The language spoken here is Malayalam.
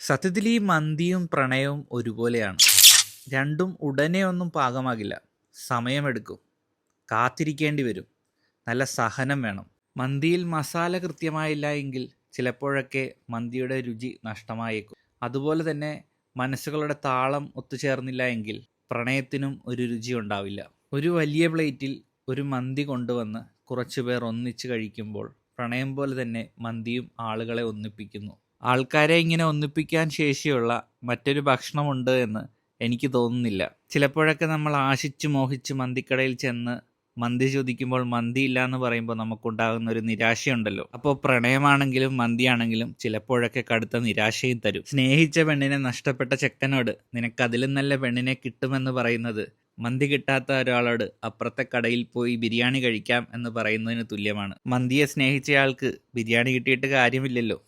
സത്യത്തിൽ ഈ മന്തിയും പ്രണയവും ഒരുപോലെയാണ്. രണ്ടും ഉടനെ ഒന്നും പാകമാകില്ല. സമയമെടുക്കും, കാത്തിരിക്കേണ്ടി വരും, നല്ല സഹനം വേണം. മന്തിയിൽ മസാല കൃത്യമായില്ല എങ്കിൽ ചിലപ്പോഴൊക്കെ മന്തിയുടെ രുചി നഷ്ടമായേക്കും. അതുപോലെ തന്നെ മനസ്സുകളുടെ താളം ഒത്തുചേർന്നില്ല എങ്കിൽ പ്രണയത്തിനും ഒരു രുചി ഉണ്ടാവില്ല. ഒരു വലിയ പ്ലേറ്റിൽ ഒരു മന്തി കൊണ്ടുവന്ന് കുറച്ചുപേർ ഒന്നിച്ച് കഴിക്കുമ്പോൾ പ്രണയം പോലെ തന്നെ മന്തിയും ആളുകളെ ഒന്നിപ്പിക്കുന്നു. ആൾക്കാരെ ഇങ്ങനെ ഒന്നിപ്പിക്കാൻ ശേഷിയുള്ള മറ്റൊരു ഭക്ഷണമുണ്ട് എന്ന് എനിക്ക് തോന്നുന്നില്ല. ചിലപ്പോഴൊക്കെ നമ്മൾ ആശിച്ചു മോഹിച്ച് മന്തിക്കടയിൽ ചെന്ന് മന്തി ചോദിക്കുമ്പോൾ മന്തിയില്ല എന്ന് പറയുമ്പോൾ നമുക്കുണ്ടാകുന്ന ഒരു നിരാശയുണ്ടല്ലോ. അപ്പോൾ പ്രണയമാണെങ്കിലും മന്തിയാണെങ്കിലും ചിലപ്പോഴൊക്കെ കടുത്ത നിരാശയും തരും. സ്നേഹിച്ച പെണ്ണിനെ നഷ്ടപ്പെട്ട ചെക്കനോട് നിനക്കതിലും നല്ല പെണ്ണിനെ കിട്ടുമെന്ന് പറയുന്നത് മന്തി കിട്ടാത്ത ഒരാളോട് അപ്പുറത്തെ കടയിൽ പോയി ബിരിയാണി കഴിക്കാം എന്ന് പറയുന്നതിന് തുല്യമാണ്. മന്തിയെ സ്നേഹിച്ചയാൾക്ക് ബിരിയാണി കിട്ടിയിട്ട് കാര്യമില്ലല്ലോ.